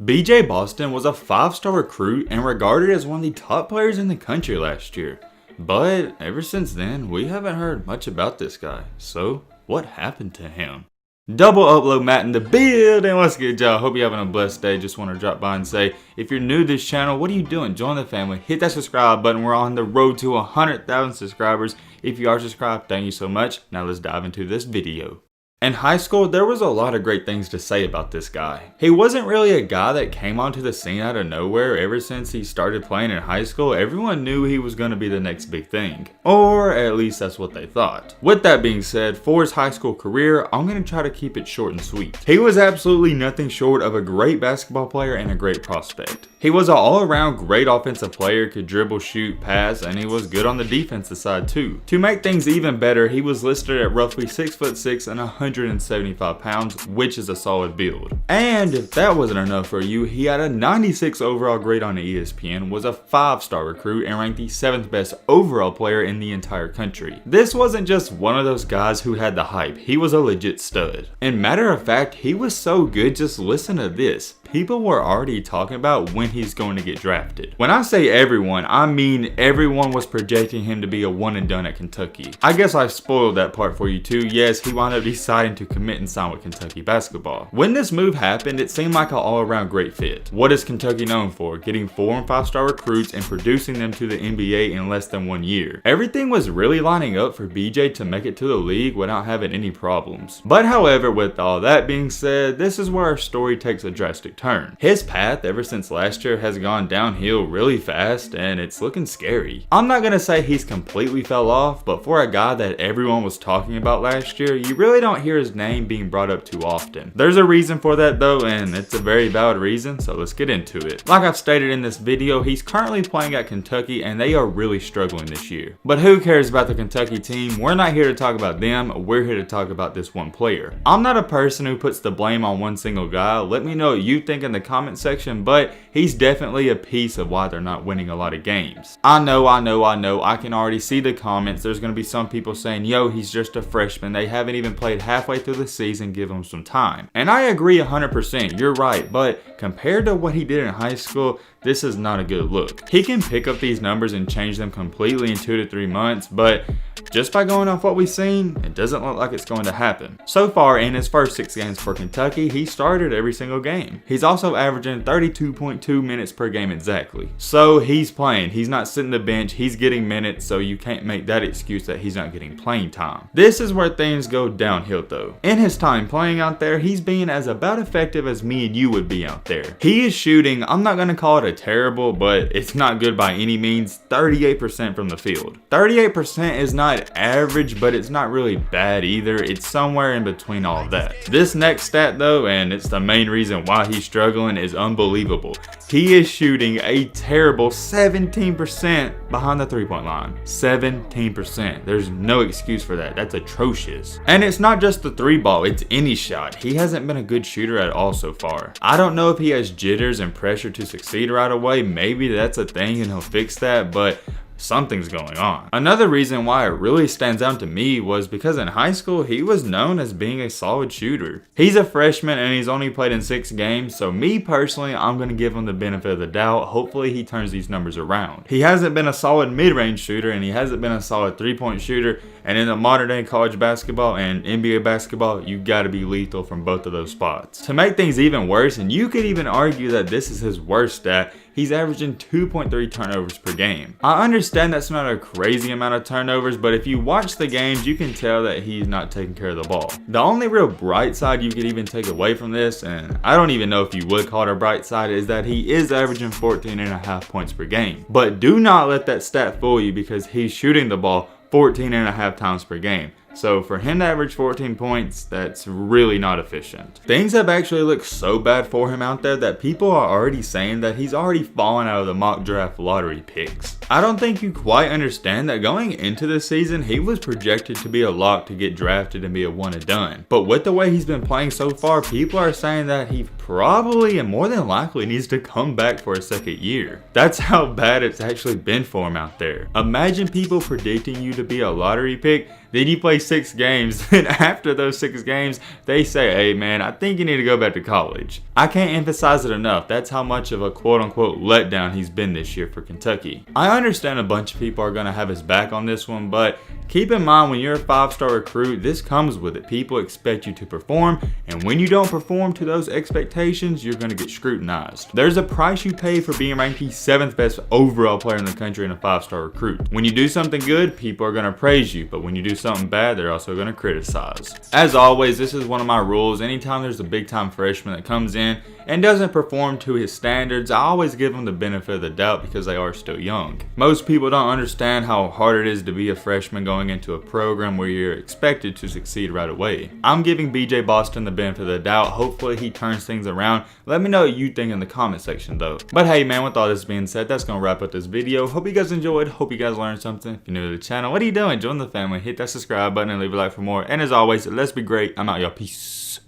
BJ Boston was a 5-star recruit and regarded as one of the top players in the country last year. But ever since then, we haven't heard much about this guy. So, what happened to him? Double upload Matt in the building. What's good, y'all? Hope you're having a blessed day. Just want to drop by and say, if you're new to this channel, what are you doing? Join the family. Hit that subscribe button. We're on the road to 100,000 subscribers. If you are subscribed, thank you so much. Now let's dive into this video. In high school, there was a lot of great things to say about this guy. He wasn't really a guy that came onto the scene out of nowhere. Ever since he started playing in high school, everyone knew he was going to be the next big thing. Or at least that's what they thought. With that being said, for his high school career, I'm going to try to keep it short and sweet. He was absolutely nothing short of a great basketball player and a great prospect. He was an all-around great offensive player, could dribble, shoot, pass, and he was good on the defensive side too. To make things even better, he was listed at roughly 6'6" and 175 pounds, which is a solid build. And if that wasn't enough for you, he had a 96 overall grade on ESPN, was a 5-star recruit, and ranked the 7th best overall player in the entire country. This wasn't just one of those guys who had the hype, he was a legit stud. And matter of fact, he was so good, just listen to this. People were already talking about when he's going to get drafted. When I say everyone, I mean everyone was projecting him to be a one and done at Kentucky. I guess I spoiled that part for you too. Yes, he wound up deciding to commit and sign with Kentucky basketball. When this move happened, it seemed like an all-around great fit. What is Kentucky known for? Getting 4- and 5-star recruits and producing them to the NBA in less than 1 year. Everything was really lining up for BJ to make it to the league without having any problems. But however, with all that being said, this is where our story takes a drastic turn. His path ever since last year has gone downhill really fast and it's looking scary. I'm not gonna say he's completely fell off, but for a guy that everyone was talking about last year, you really don't hear his name being brought up too often. There's a reason for that though, and it's a very valid reason, so let's get into it. Like I've stated in this video, he's currently playing at Kentucky and they are really struggling this year. But who cares about the Kentucky team? We're not here to talk about them, we're here to talk about this one player. I'm not a person who puts the blame on one single guy. Let me know what you think in the comment section, but he's definitely a piece of why they're not winning a lot of games. I know, I can already see the comments. There's going to be some people saying, yo, he's just a freshman. They haven't even played halfway through the season, give him some time. And I agree 100%, you're right, but compared to what he did in high school, this is not a good look. He can pick up these numbers and change them completely in 2 to 3 months, but just by going off what we've seen, it doesn't look like it's going to happen. So far in his first 6 games for Kentucky, he started every single game. He's also averaging 32.2 minutes per game exactly. So he's playing, he's not sitting the bench, he's getting minutes, so you can't make that excuse that he's not getting playing time. This is where things go downhill though. In his time playing out there, he's being as about effective as me and you would be out there. He is shooting, I'm not going to call it a terrible, but it's not good by any means, 38% from the field. 38% is not average, but it's not really bad either. It's somewhere in between all of that. This next stat though, and it's the main reason why he's struggling, is unbelievable. He is shooting a terrible 17% behind the 3-point line. 17%. There's no excuse for that. That's atrocious. And it's not just the 3 ball, it's any shot. He hasn't been a good shooter at all so far. I don't know if he has jitters and pressure to succeed right away. Maybe that's a thing and he'll fix that, but something's going on. Another reason why it really stands out to me was because in high school, he was known as being a solid shooter. He's a freshman and he's only played in 6 games, so me personally, I'm going to give him the benefit of the doubt. Hopefully he turns these numbers around. He hasn't been a solid mid-range shooter and he hasn't been a solid 3-point shooter, and in the modern day college basketball and NBA basketball, you gotta be lethal from both of those spots. To make things even worse, and you could even argue that this is his worst stat, he's averaging 2.3 turnovers per game. I understand that's not a crazy amount of turnovers, but if you watch the games, you can tell that he's not taking care of the ball. The only real bright side you could even take away from this, and I don't even know if you would call it a bright side, is that he is averaging 14.5 points per game. But do not let that stat fool you, because he's shooting the ball 14.5 times per game. So for him to average 14 points, that's really not efficient. Things have actually looked so bad for him out there that people are already saying that he's already fallen out of the mock draft lottery picks. I don't think you quite understand that going into the season, he was projected to be a lock to get drafted and be a one and done. But with the way he's been playing so far, people are saying that he probably and more than likely needs to come back for a second year. That's how bad it's actually been for him out there. Imagine people predicting you to be a lottery pick, then you play 6 games, and after those 6 games, they say, hey man, I think you need to go back to college. I can't emphasize it enough, that's how much of a quote-unquote letdown he's been this year for Kentucky. I understand a bunch of people are going to have his back on this one, but keep in mind when you're a 5-star recruit, this comes with it. People expect you to perform, and when you don't perform to those expectations, you're going to get scrutinized. There's a price you pay for being ranked the 7th best overall player in the country and a 5-star recruit. When you do something good, people are going to praise you, but when you do something bad, they're also going to criticize. As always, this is one of my rules. Anytime there's a big time freshman that comes in and doesn't perform to his standards, I always give them the benefit of the doubt because they are still young. Most people don't understand how hard it is to be a freshman going into a program where you're expected to succeed right away. I'm giving BJ Boston the benefit of the doubt. Hopefully he turns things around. Let me know what you think in the comment section though. But hey man, with all this being said, that's going to wrap up this video. Hope you guys enjoyed. Hope you guys learned something. If you're new to the channel, what are you doing? Join the family. Hit that subscribe button and leave a like for more. And as always, let's be great. I'm out, y'all. Peace.